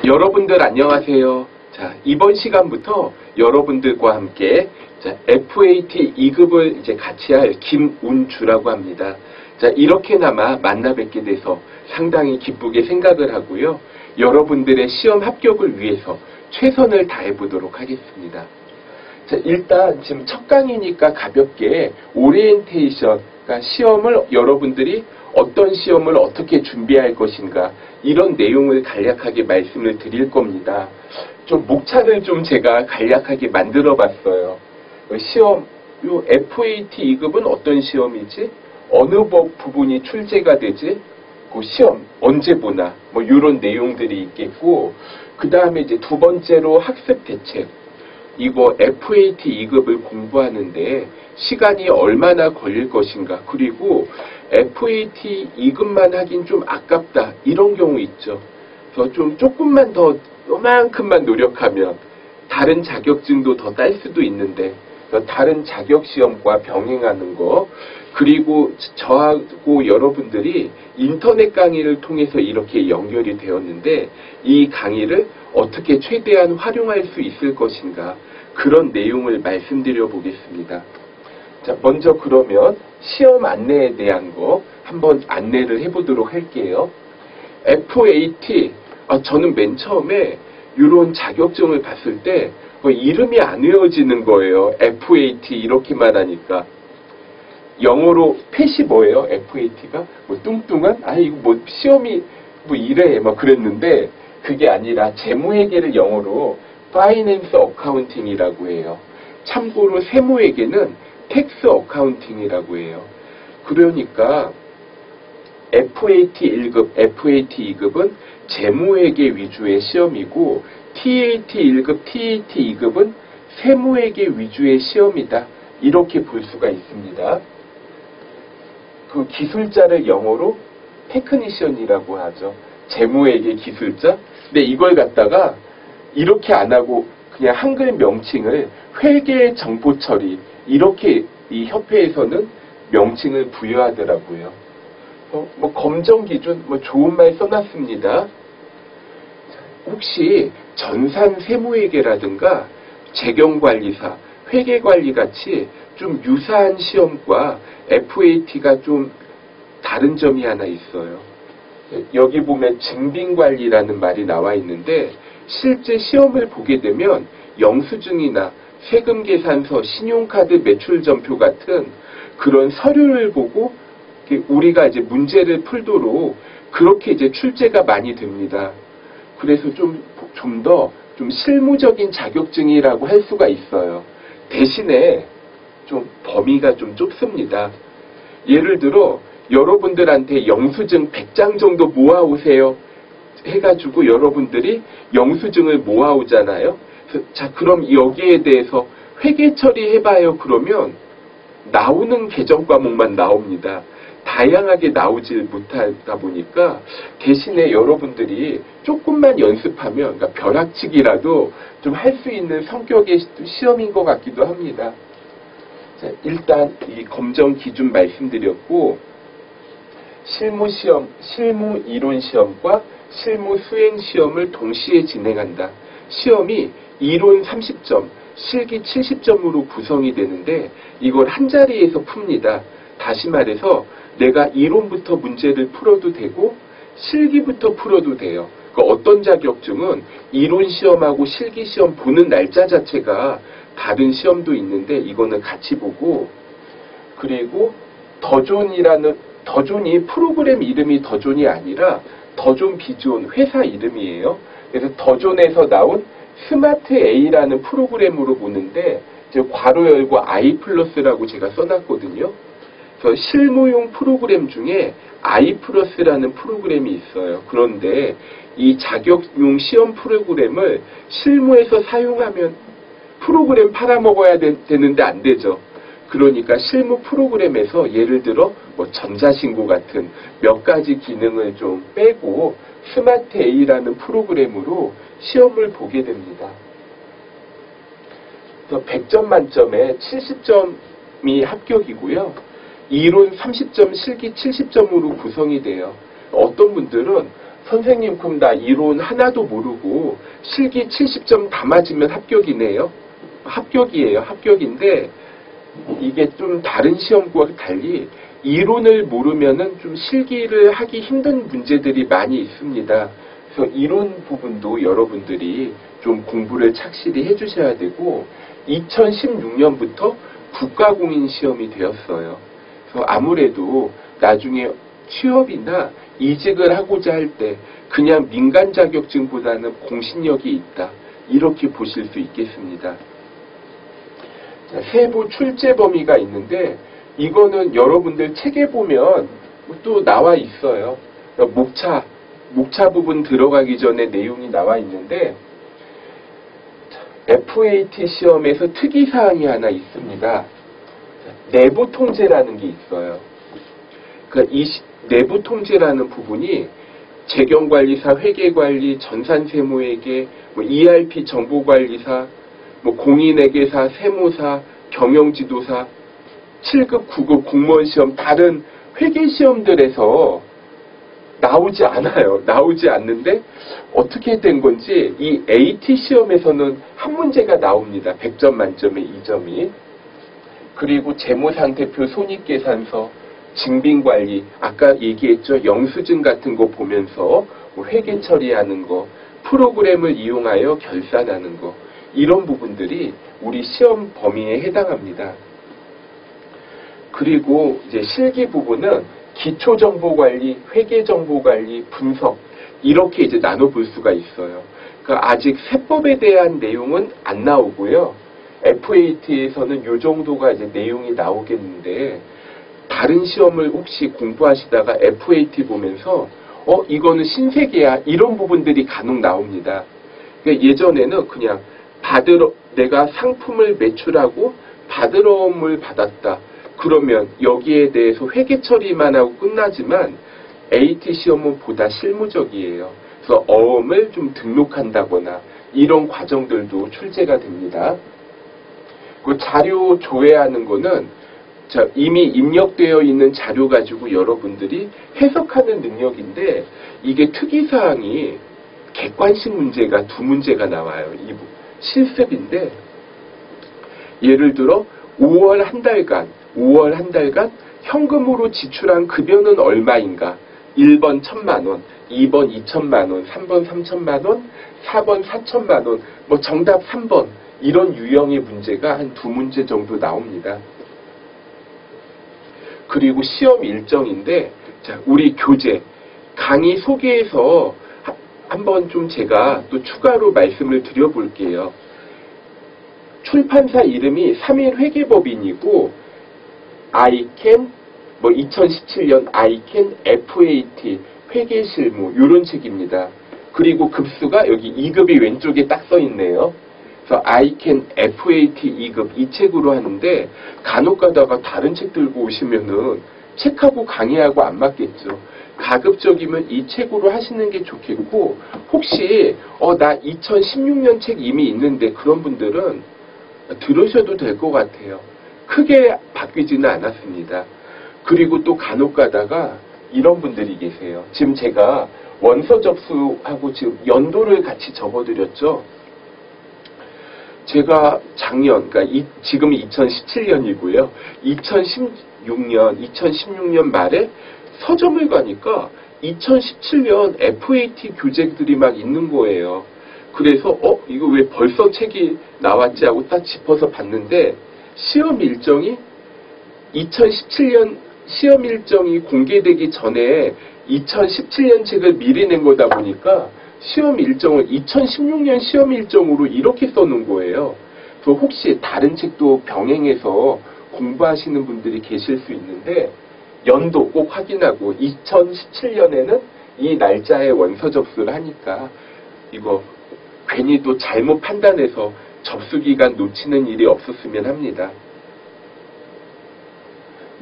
여러분들 안녕하세요. 자, 이번 시간부터 여러분들과 함께 FAT 2급을 이제 같이 할 김운주라고 합니다. 자, 이렇게나마 만나 뵙게 돼서 상당히 기쁘게 생각을 하고요. 여러분들의 시험 합격을 위해서 최선을 다해 보도록 하겠습니다. 자, 일단 지금 첫 강의니까 가볍게 오리엔테이션, 그러니까 시험을 여러분들이 어떤 시험을 어떻게 준비할 것인가 이런 내용을 간략하게 말씀을 드릴 겁니다. 좀 목차를 좀 제가 간략하게 만들어 봤어요. 시험, 요 FAT 2급은 어떤 시험이지? 어느 부분이 출제가 되지? 그 시험 언제 보나? 뭐 이런 내용들이 있겠고, 그 다음에 이제 두 번째로 학습 대책. 이거 FAT 2급을 공부하는데 시간이 얼마나 걸릴 것인가, 그리고 FAT 2급만 하긴 좀 아깝다 이런 경우 있죠. 그래서 좀 조금만 더 요만큼만 노력하면 다른 자격증도 더 딸 수도 있는데, 다른 자격시험과 병행하는 거, 그리고 저하고 여러분들이 인터넷 강의를 통해서 이렇게 연결이 되었는데 이 강의를 어떻게 최대한 활용할 수 있을 것인가, 그런 내용을 말씀드려 보겠습니다. 자, 먼저 그러면 시험 안내에 대한 거 한번 안내를 해보도록 할게요. FAT, 저는 맨 처음에 이런 자격증을 봤을 때 이름이 안 외워지는 거예요. FAT 이렇게만 하니까. 영어로 팻이 뭐예요? FAT가? 뭐 뚱뚱한? 이거 뭐 시험이 뭐 이래 막 그랬는데, 그게 아니라 재무회계를 영어로 Finance Accounting이라고 해요. 참고로 세무회계는 Tax Accounting이라고 해요. 그러니까 FAT 1급, FAT 2급은 재무회계 위주의 시험이고, TAT 1급, TAT 2급은 세무회계 위주의 시험이다. 이렇게 볼 수가 있습니다. 그 기술자를 영어로 테크니션이라고 하죠. 재무회계 기술자. 근데 이걸 갖다가 이렇게 안 하고 그냥 한글 명칭을 회계 정보 처리, 이렇게 이 협회에서는 명칭을 부여하더라고요. 뭐 검정 기준, 뭐 좋은 말 써놨습니다. 혹시 전산 세무회계라든가 재경관리사, 회계관리 같이 좀 유사한 시험과 FAT가 좀 다른 점이 하나 있어요. 여기 보면 증빙관리라는 말이 나와 있는데, 실제 시험을 보게 되면 영수증이나 세금계산서, 신용카드 매출전표 같은 그런 서류를 보고 우리가 이제 문제를 풀도록 그렇게 이제 출제가 많이 됩니다. 그래서 좀 더 실무적인 자격증이라고 할 수가 있어요. 대신에 좀 범위가 좀 좁습니다. 예를 들어 여러분들한테 영수증 100장 정도 모아오세요 해가지고 여러분들이 영수증을 모아오잖아요. 자, 그럼 여기에 대해서 회계 처리해봐요 그러면 나오는 개정 과목만 나옵니다. 다양하게 나오질 못하다 보니까 대신에 여러분들이 조금만 연습하면, 그러니까 벼락치기라도 좀 할 수 있는 성격의 시험인 것 같기도 합니다. 자, 일단 이 검정 기준 말씀드렸고, 실무시험, 실무 이론 시험과 실무 수행 시험을 동시에 진행한다. 시험이 이론 30점, 실기 70점으로 구성이 되는데 이걸 한 자리에서 풉니다. 다시 말해서 내가 이론부터 문제를 풀어도 되고 실기부터 풀어도 돼요. 그러니까 어떤 자격증은 이론 시험하고 실기 시험 보는 날짜 자체가 다른 시험도 있는데 이거는 같이 보고, 그리고 더존이 프로그램 이름이 더존이 아니라 더존 비존 회사 이름이에요. 그래서 더존에서 나온 스마트 A라는 프로그램으로 보는데 이제 괄호 열고 I 플러스라고 제가 써놨거든요. 그래서 실무용 프로그램 중에 I 플러스라는 프로그램이 있어요. 그런데 이 자격용 시험 프로그램을 실무에서 사용하면 프로그램 팔아먹어야 되는데 안 되죠. 그러니까 실무 프로그램에서 예를 들어 뭐 전자신고 같은 몇 가지 기능을 좀 빼고 스마트 A라는 프로그램으로 시험을 보게 됩니다. 그래서 100점 만점에 70점이 합격이고요. 이론 30점, 실기 70점으로 구성이 돼요. 어떤 분들은 선생님 그럼 나 이론 하나도 모르고 실기 70점 다 맞으면 합격이네요. 합격이에요. 합격인데 이게 좀 다른 시험과 달리 이론을 모르면은 좀 실기를 하기 힘든 문제들이 많이 있습니다. 그래서 이론 부분도 여러분들이 좀 공부를 착실히 해주셔야 되고 2016년부터 국가공인 시험이 되었어요. 그래서 아무래도 나중에 취업이나 이직을 하고자 할 때 그냥 민간 자격증보다는 공신력이 있다. 이렇게 보실 수 있겠습니다. 자, 세부 출제 범위가 있는데 이거는 여러분들 책에 보면 또 나와 있어요. 목차 부분 들어가기 전에 내용이 나와 있는데 FAT 시험에서 특이사항이 하나 있습니다. 내부 통제라는 게 있어요. 그러니까 이 내부 통제라는 부분이 재경관리사, 회계관리, 전산세무회계, ERP 정보관리사, 공인회계사, 세무사, 경영지도사, 7급, 9급 공무원 시험 다른 회계시험들에서 나오지 않아요. 나오지 않는데 어떻게 된 건지 이 AT 시험에서는 한 문제가 나옵니다. 100점 만점에 2점이. 그리고 재무상태표, 손익계산서, 징빙관리, 아까 얘기했죠. 영수증 같은 거 보면서 회계 처리하는 거, 프로그램을 이용하여 결산하는 거, 이런 부분들이 우리 시험 범위에 해당합니다. 그리고 이제 실기 부분은 기초정보관리, 회계정보관리, 분석 이렇게 이제 나눠볼 수가 있어요. 그러니까 아직 세법에 대한 내용은 안 나오고요. FAT에서는 이 정도가 이제 내용이 나오겠는데 다른 시험을 혹시 공부하시다가 FAT 보면서 이거는 신세계야 이런 부분들이 간혹 나옵니다. 그러니까 예전에는 그냥 내가 상품을 매출하고 받으러움을 받았다. 그러면 여기에 대해서 회계 처리만 하고 끝나지만 AT 시험은 보다 실무적이에요. 그래서 어음을 좀 등록한다거나 이런 과정들도 출제가 됩니다. 그 자료 조회하는 거는 이미 입력되어 있는 자료 가지고 여러분들이 해석하는 능력인데 이게 특이사항이 객관식 문제가 2문제가 나와요. 이 실습인데 예를 들어 5월 한 달간 현금으로 지출한 급여는 얼마인가? 1번 1,000만 원, 2번 2,000만 원, 3번 3,000만 원, 4번 4,000만 원, 정답 3번 이런 유형의 문제가 한 2문제 정도 나옵니다. 그리고 시험 일정인데 우리 교재 강의 소개에서 한번 좀 제가 또 추가로 말씀을 드려볼게요. 출판사 이름이 3일 회계법인이고 ICAN 2017년 ICAN FAT 회계실무 이런 책입니다. 그리고 급수가 여기 2급이 왼쪽에 딱 써 있네요. 그래서 ICAN FAT 2급 이 책으로 하는데 간혹 가다가 다른 책 들고 오시면은 책하고 강의하고 안 맞겠죠. 가급적이면 이 책으로 하시는 게 좋겠고 혹시 나 2016년 책 이미 있는데 그런 분들은 들으셔도 될 것 같아요. 크게 바뀌지는 않았습니다. 그리고 또 간혹 가다가 이런 분들이 계세요. 지금 제가 원서 접수하고 지금 연도를 같이 적어드렸죠. 제가 작년, 그러니까 지금이 2017년이고요. 2016년 말에 서점을 가니까 2017년 FAT 교재들이 막 있는 거예요. 그래서 이거 왜 벌써 책이 나왔지 하고 딱 짚어서 봤는데 시험 일정이 2017년 시험 일정이 공개되기 전에 2017년 책을 미리 낸 거다 보니까 시험 일정을 2016년 시험 일정으로 이렇게 써놓은 거예요. 그래서 혹시 다른 책도 병행해서 공부하시는 분들이 계실 수 있는데 연도 꼭 확인하고 2017년에는 이 날짜에 원서 접수를 하니까 이거 괜히 또 잘못 판단해서 접수기간 놓치는 일이 없었으면 합니다.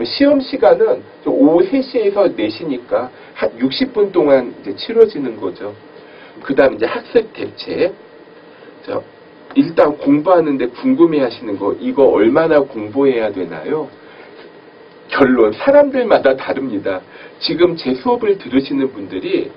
시험 시간은 오후 3시에서 4시니까 한 60분 동안 이제 치러지는 거죠. 그 다음 이제 학습 대책. 일단 공부하는데 궁금해 하시는 거, 이거 얼마나 공부해야 되나요? 결론, 사람들마다 다릅니다. 지금 제 수업을 들으시는 분들이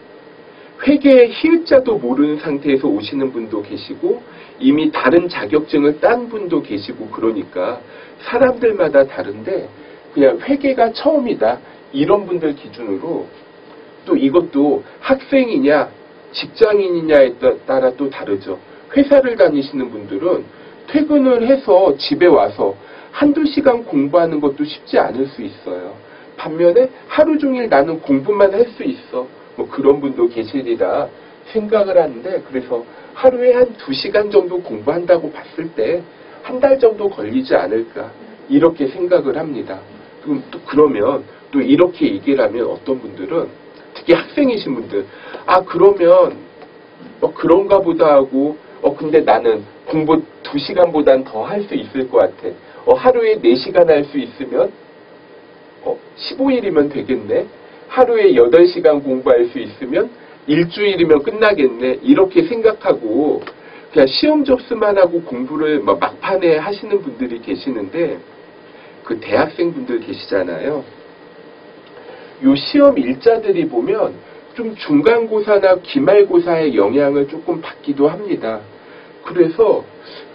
회계의 희읍자도 모르는 상태에서 오시는 분도 계시고 이미 다른 자격증을 딴 분도 계시고 그러니까 사람들마다 다른데 그냥 회계가 처음이다 이런 분들 기준으로 또 이것도 학생이냐 직장인이냐에 따라 또 다르죠. 회사를 다니시는 분들은 퇴근을 해서 집에 와서 한두 시간 공부하는 것도 쉽지 않을 수 있어요. 반면에 하루 종일 나는 공부만 할 수 있어. 뭐 그런 분도 계시리라 생각을 하는데 그래서 하루에 한 2시간 정도 공부한다고 봤을 때 한 달 정도 걸리지 않을까 이렇게 생각을 합니다. 그러면 또 이렇게 얘기를 하면 어떤 분들은 특히 학생이신 분들 그러면 그런가 보다 하고 근데 나는 공부 2시간보단 더 할 수 있을 것 같아. 하루에 4시간 할 수 있으면 15일이면 되겠네. 하루에 8시간 공부할 수 있으면 일주일이면 끝나겠네. 이렇게 생각하고 그냥 시험 접수만 하고 공부를 막판에 하시는 분들이 계시는데 그 대학생분들 계시잖아요. 요 시험 일자들이 보면 좀 중간고사나 기말고사의 영향을 조금 받기도 합니다. 그래서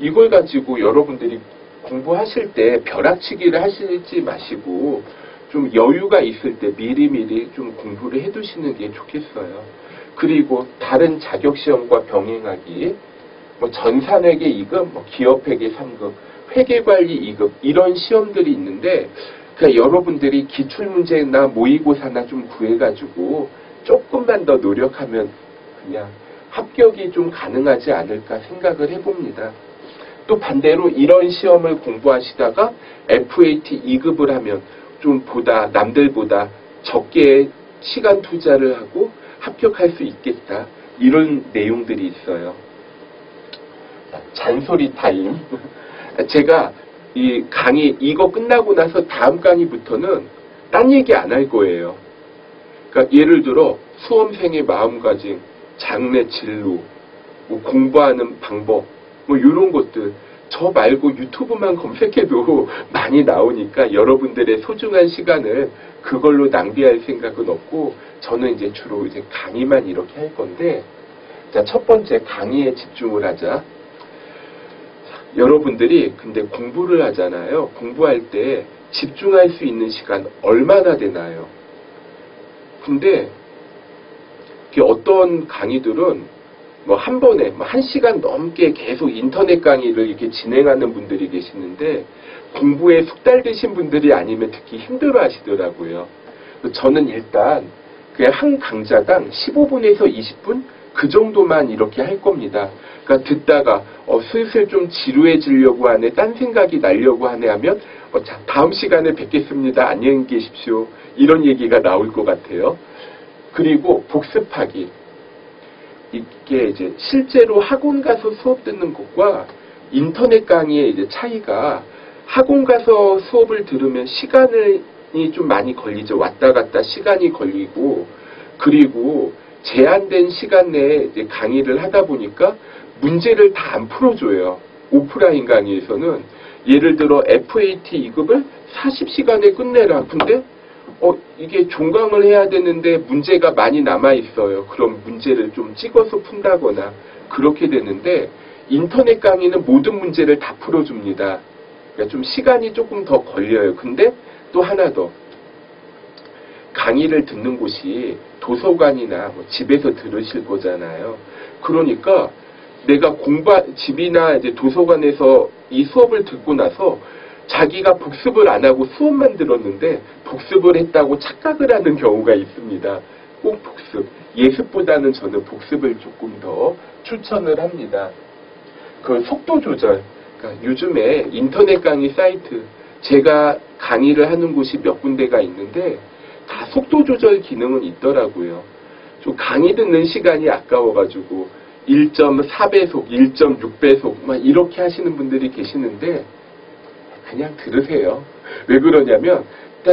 이걸 가지고 여러분들이 공부하실 때 벼락치기를 하시지 마시고 좀 여유가 있을 때 미리미리 좀 공부를 해두시는 게 좋겠어요. 그리고 다른 자격시험과 병행하기, 전산회계 2급, 기업회계 3급, 회계관리 2급 이런 시험들이 있는데 그냥 여러분들이 기출문제나 모의고사나 좀 구해가지고 조금만 더 노력하면 그냥 합격이 좀 가능하지 않을까 생각을 해봅니다. 또 반대로 이런 시험을 공부하시다가 FAT 2급을 하면 좀 남들보다 적게 시간 투자를 하고 합격할 수 있겠다. 이런 내용들이 있어요. 잔소리 타임. 제가 이 강의 이거 끝나고 나서 다음 강의부터는 딴 얘기 안 할 거예요. 그러니까 예를 들어 수험생의 마음가짐, 장래 진로, 공부하는 방법, 이런 것들 저 말고 유튜브만 검색해도 많이 나오니까 여러분들의 소중한 시간을 그걸로 낭비할 생각은 없고 저는 이제 주로 이제 강의만 이렇게 할 건데 자, 첫 번째 강의에 집중을 하자. 여러분들이 근데 공부를 하잖아요. 공부할 때 집중할 수 있는 시간 얼마나 되나요? 근데 어떤 강의들은 한 번에 1시간 넘게 계속 인터넷 강의를 이렇게 진행하는 분들이 계시는데 공부에 숙달되신 분들이 아니면 듣기 힘들어 하시더라고요. 저는 일단 그냥 한 강좌당 15분에서 20분 그 정도만 이렇게 할 겁니다. 그러니까 듣다가 슬슬 좀 지루해지려고 하네, 딴 생각이 나려고 하네 하면 자, 다음 시간에 뵙겠습니다. 안녕히 계십시오. 이런 얘기가 나올 것 같아요. 그리고 복습하기. 이게 이제 실제로 학원 가서 수업 듣는 것과 인터넷 강의의 이제 차이가 학원 가서 수업을 들으면 시간이 좀 많이 걸리죠. 왔다 갔다 시간이 걸리고 그리고 제한된 시간 내에 이제 강의를 하다 보니까 문제를 다 안 풀어줘요. 오프라인 강의에서는 예를 들어 FAT 2급을 40시간에 끝내라. 근데 이게 종강을 해야 되는데 문제가 많이 남아있어요. 그럼 문제를 좀 찍어서 푼다거나 그렇게 되는데 인터넷 강의는 모든 문제를 다 풀어줍니다. 그러니까 좀 시간이 조금 더 걸려요. 근데 또 하나 더. 강의를 듣는 곳이 도서관이나 집에서 들으실 거잖아요. 그러니까 내가 집이나 이제 도서관에서 이 수업을 듣고 나서 자기가 복습을 안 하고 수업만 들었는데 복습을 했다고 착각을 하는 경우가 있습니다. 꼭 복습. 예습보다는 저는 복습을 조금 더 추천을 합니다. 그 속도 조절. 그러니까 요즘에 인터넷 강의 사이트, 제가 강의를 하는 곳이 몇 군데가 있는데 다 속도 조절 기능은 있더라고요. 좀 강의 듣는 시간이 아까워가지고 1.4배속, 1.6배속 막 이렇게 하시는 분들이 계시는데 그냥 들으세요. 왜 그러냐면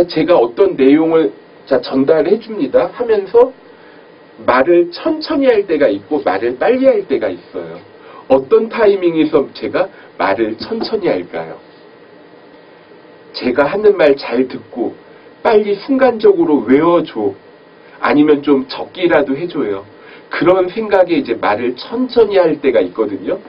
제가 어떤 내용을 전달해 줍니다 하면서 말을 천천히 할 때가 있고 말을 빨리 할 때가 있어요. 어떤 타이밍에서 제가 말을 천천히 할까요? 제가 하는 말 잘 듣고 빨리 순간적으로 외워줘. 아니면 좀 적기라도 해줘요. 그런 생각에 이제 말을 천천히 할 때가 있거든요.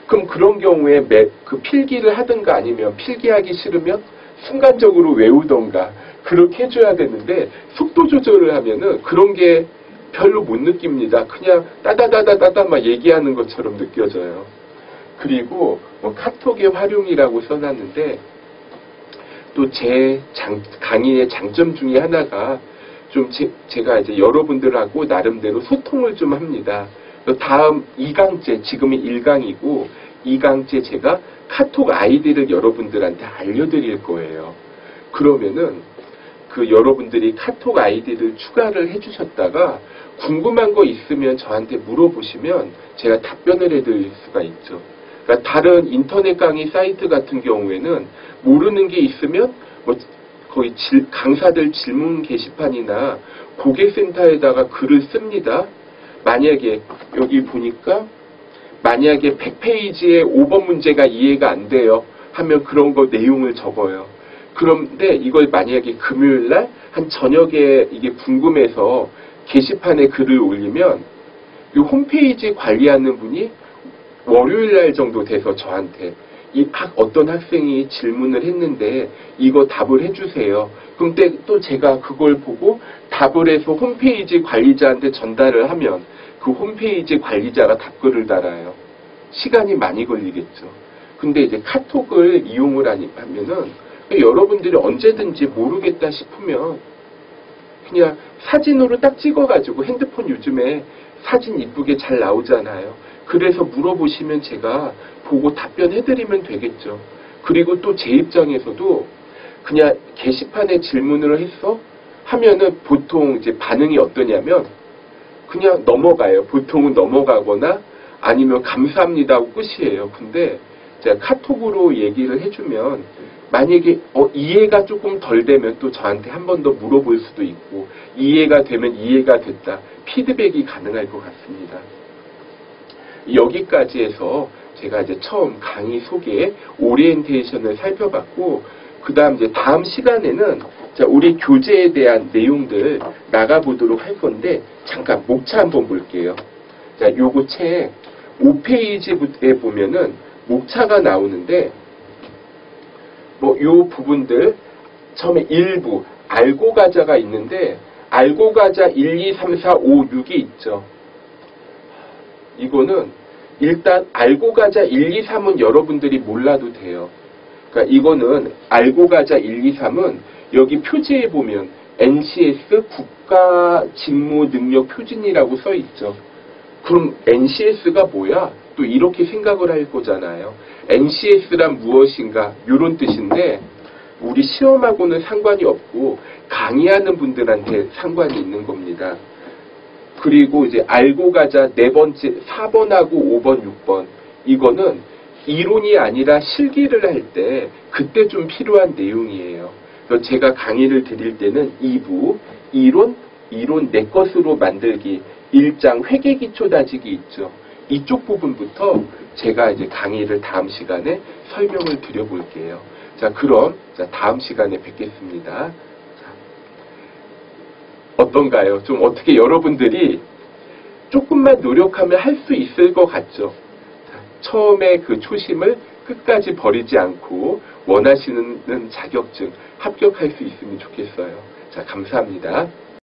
그럼 그런 경우에 그 필기를 하든가 아니면 필기하기 싫으면 순간적으로 외우던가 그렇게 해줘야 되는데 속도 조절을 하면은 그런 게 별로 못 느낍니다. 그냥 따다다다다다 막 얘기하는 것처럼 느껴져요. 그리고 뭐 카톡의 활용이라고 써놨는데 또 제 강의의 장점 중에 하나가 좀 제가 이제 여러분들하고 나름대로 소통을 좀 합니다. 다음 2강째, 지금이 1강이고 2강째 제가 카톡 아이디를 여러분들한테 알려드릴 거예요. 그러면은 그 여러분들이 카톡 아이디를 추가를 해주셨다가 궁금한 거 있으면 저한테 물어보시면 제가 답변을 해드릴 수가 있죠. 그러니까 다른 인터넷 강의 사이트 같은 경우에는 모르는 게 있으면 뭐 거의 강사들 질문 게시판이나 고객센터에다가 글을 씁니다. 만약에 여기 보니까 만약에 100페이지에 5번 문제가 이해가 안 돼요 하면 그런 거 내용을 적어요. 그런데 이걸 만약에 금요일날 한 저녁에 이게 궁금해서 게시판에 글을 올리면 이 홈페이지 관리하는 분이 월요일날 정도 돼서 저한테 어떤 학생이 질문을 했는데 이거 답을 해주세요. 그런데 또 제가 그걸 보고 답을 해서 홈페이지 관리자한테 전달을 하면 그 홈페이지 관리자가 답글을 달아요. 시간이 많이 걸리겠죠. 근데 이제 카톡을 이용을 하면은 여러분들이 언제든지 모르겠다 싶으면 그냥 사진으로 딱 찍어가지고 핸드폰 요즘에 사진 이쁘게 잘 나오잖아요. 그래서 물어보시면 제가 보고 답변해드리면 되겠죠. 그리고 또 제 입장에서도 그냥 게시판에 질문을 했어? 하면은 보통 이제 반응이 어떠냐면 그냥 넘어가요. 보통은 넘어가거나 아니면 감사합니다 하고 끝이에요. 근데 제가 카톡으로 얘기를 해주면 만약에 이해가 조금 덜 되면 또 저한테 한 번 더 물어볼 수도 있고 이해가 되면 이해가 됐다. 피드백이 가능할 것 같습니다. 여기까지 해서 제가 이제 처음 강의 소개 오리엔테이션을 살펴봤고 그 다음 이제 다음 시간에는 자, 우리 교재에 대한 내용들 나가보도록 할 건데 잠깐 목차 한번 볼게요. 자, 요거 책 5페이지에 보면은 목차가 나오는데 뭐 요 부분들 처음에 일부 알고 가자가 있는데 알고 가자 1, 2, 3, 4, 5, 6이 있죠. 이거는 일단 알고 가자 1, 2, 3은 여러분들이 몰라도 돼요. 그러니까 이거는 알고 가자 1, 2, 3은 여기 표지에 보면 NCS 국가 직무 능력 표준이라고 써 있죠. 그럼 NCS가 뭐야? 또 이렇게 생각을 할 거잖아요. NCS란 무엇인가? 이런 뜻인데 우리 시험하고는 상관이 없고 강의하는 분들한테 상관이 있는 겁니다. 그리고 이제 알고 가자 네 번째 4번하고 5번, 6번 이거는 이론이 아니라 실기를 할 때 그때 좀 필요한 내용이에요. 그래서 제가 강의를 드릴 때는 2부 이론 내 것으로 만들기 1장 회계기초 다지기 있죠. 이쪽 부분부터 제가 이제 강의를 다음 시간에 설명을 드려볼게요. 자, 그럼 다음 시간에 뵙겠습니다. 어떤가요? 좀 어떻게 여러분들이 조금만 노력하면 할 수 있을 것 같죠? 처음에 그 초심을 끝까지 버리지 않고 원하시는 자격증 합격할 수 있으면 좋겠어요. 자, 감사합니다.